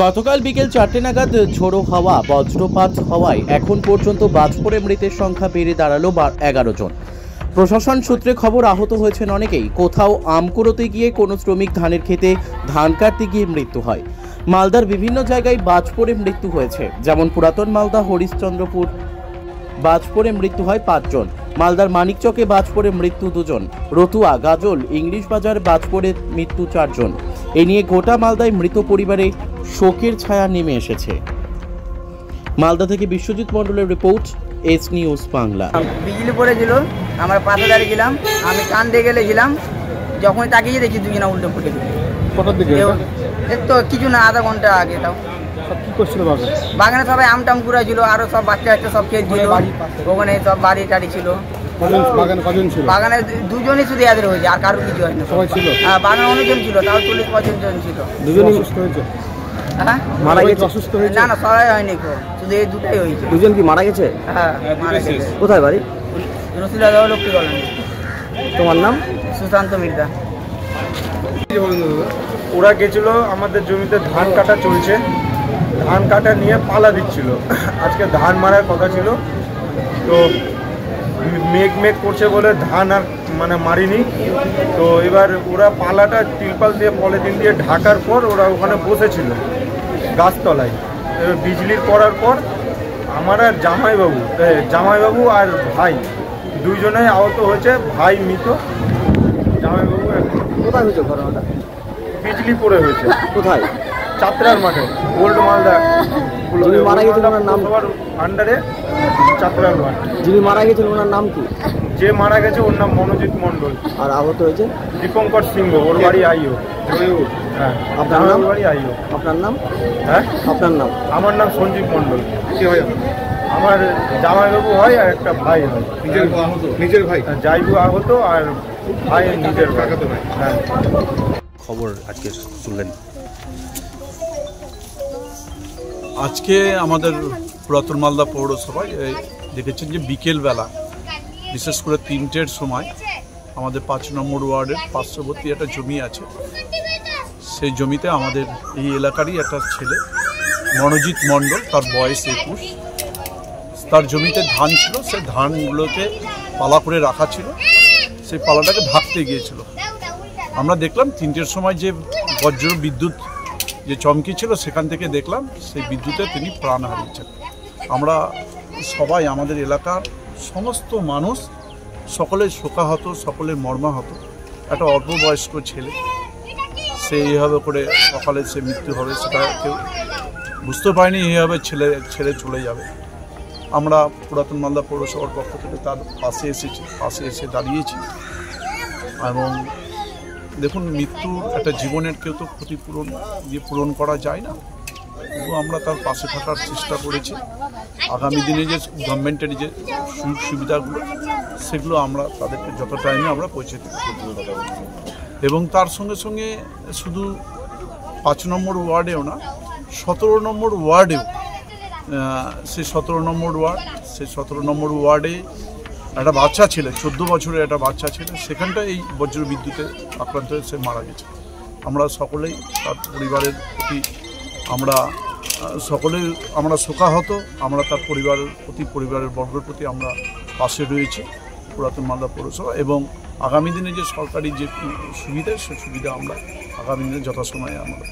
গতকাল বিকেল 4টে নাগাদ ঝোড়ো হাওয়া বজ্রপাত হওয়ায় এখন পর্যন্ত বাজ পড়ে মৃতের সংখ্যা বেড়ে দাঁড়ালো 11 জন। প্রশাসন সূত্রে খবর আহত হয়েছেন অনেকেই। কোথাও আম কুড়োতে গিয়ে কোনো শ্রমিক ধানের খেতে ধান কাটতে গিয়ে মৃত্যু হয়। মালদার বিভিন্ন জায়গায় বাজ পড়ে মৃত্যু হয়েছে, যেমন পুরাতন মালদা হরিশ্চন্দ্রপুর বাজ পড়ে মৃত্যু হয় 5 জন। মালদার মানিকচকে বাজ পড়ে মৃত্যু 2 জন। রতুয়া, গাজল, ইংলিশ বাজার বাজ পড়ে মৃত্যু 4 জন। এ নিয়ে গোটা মালদায় মৃত পরিবারে শোকের ছায়া নেমে এসেছে। মালদা থেকে বিশ্বজিৎ মণ্ডলের রিপোর্ট, এস নিউজ বাংলা। বিজলি পড়েছিল, আমরা পাশে দাঁড়িয়েছিলাম, আমি কান দিয়ে গেলেছিলাম, যখন তাকিয়ে দেখি দুজনা উল্টো ফুটে গেছে। তো কিছু না, আধা ঘন্টা আগে। তাও কি করছিল বাগানে? সবাই আমটাম কুড়াছিল, আরো সব বাচ্চা বাচ্চা সব খেলছিল, ওখানে সব বাড়ি টাড়ি ছিল। বাগানে 2 জনই শুধু এদের হয়েছে, আর কারো কিছু হয় না। বাগানে অনেকজন ছিল, তাও 40-45 জন ছিল। দুজনই অসুস্থ হয়েছে? হ্যাঁ, মারা গেছে? অসুস্থ হয়েছে? না না, সবাই হয়নি, শুধু এই দুটাই হয়েছে। 2 জন কি মারা গেছে? হ্যাঁ, মারা গেছে। কোথায় বাড়ি? রসিলাদহ, লক্ষ্মী কলোনি। তোমার নাম? সুশান্ত মির্জা। ওরা গেছিল আমাদের জমিতে ধান কাটা চলছে, ধান কাটা নিয়ে পালা দিচ্ছিল। আজকে ধান মারার কথা ছিল, তো মেঘ করছে বলে ধান আর মারিনি। তো এবার ওরা পালাটা তিরপাল দিয়ে পলিথিন দিয়ে ঢাকার পর ওরা ওখানে বসেছিল গাছতলায়। বিজলির পড়ার পর আমার আর জামাইবাবু আর ভাই 2 জনেই আহত হয়েছে। ভাই মৃত, জামাইবাবু কোথায় হয়েছে ঘটনাটা? বিজলি পড়ে হয়েছে। কোথায়? চাত্রার মাঠে, ওল্ড মালদা। যিনি মারা গেছেন ওনার নাম? আন্ডারে চাত্রার মাঠ। যিনি মারা গেছেন ওনার নাম কি? যে মারা গেছে ওর নাম মনোজিৎ মণ্ডল। আর আহত হয়েছে? দীপঙ্কর সিংহ, ওর বাড়ি আইও। হ্যাঁ। আপনার নাম? বাড়ি আইও। আপনার নাম? হ্যাঁ, আপনার নাম? আমার নাম সঞ্জীব মণ্ডল। কি হয়? আমার জামাইবাবু হয় আর একটা ভাই হয়। নিজের ভাই? জাইবু আহত আর ভাই নিজের ভাই। হ্যাঁ। খবর আজকে শুনলেন? আজকে আমাদের পুরাতন মালদা পৌরসভায় দেখেছেন যে বিকেলবেলা, বিশেষ করে 3টের সময় আমাদের 5 নম্বর ওয়ার্ডের পার্শ্ববর্তী একটা জমি আছে, সেই জমিতে আমাদের এই এলাকারই একটা ছেলে মনোজিৎ মণ্ডল, তার বয়স 21, তার জমিতে ধান ছিল। সেই ধানগুলোকে পালা করে রাখা ছিল, সেই পালাটাকে ঢাকতে গিয়েছিল। আমরা দেখলাম 3টের সময় যে বজ্র বিদ্যুৎ যে চমকি ছিল, সেখান থেকে দেখলাম সেই বিদ্যুতে তিনি প্রাণ হারিয়েছেন। আমরা সবাই, আমাদের এলাকার সমস্ত মানুষ সকলে শোকাহত, সকলে মর্মাহত। একটা অল্প বয়স্ক ছেলে, সে এইভাবে করে সকালে সে মৃত্যু হবে সেটা কেউ বুঝতে পারেনি, এইভাবে ছেড়ে চলে যাবে। আমরা পুরাতন মালদা পৌরসভার পক্ষ থেকে তার পাশে এসে দাঁড়িয়েছি। এবং দেখুন, মৃত্যু একটা জীবনের কেউ তো ক্ষতিপূরণ দিয়ে পূরণ করা যায় না, কিন্তু আমরা তার পাশে থাকার চেষ্টা করেছি। আগামী দিনে যে গভর্নমেন্টের যে সুযোগ সুবিধাগুলো, সেগুলো আমরা তাদেরকে যত টাইমে আমরা পৌঁছে দিতে। এবং তার সঙ্গে সঙ্গে শুধু 5 নম্বর ওয়ার্ডেও না, 17 নম্বর ওয়ার্ডেও, সেই 17 নম্বর ওয়ার্ডে একটা বাচ্চা ছিল, 14 বছরের একটা বাচ্চা ছিল, সেখানটা এই বজ্র বিদ্যুতে আক্রান্ত হয়ে সে মারা গেছে। আমরা সকলেই তার পরিবারের প্রতি আমরা শোকাহত। আমরা তার পরিবারের বর্গের প্রতি আমরা পাশে রয়েছি পুরাতন মালদা পৌরসভা। এবং আগামী দিনে যে সরকারি যে সুবিধা, সে সুবিধা আমরা আগামী দিনে যথাসময়ে আমরা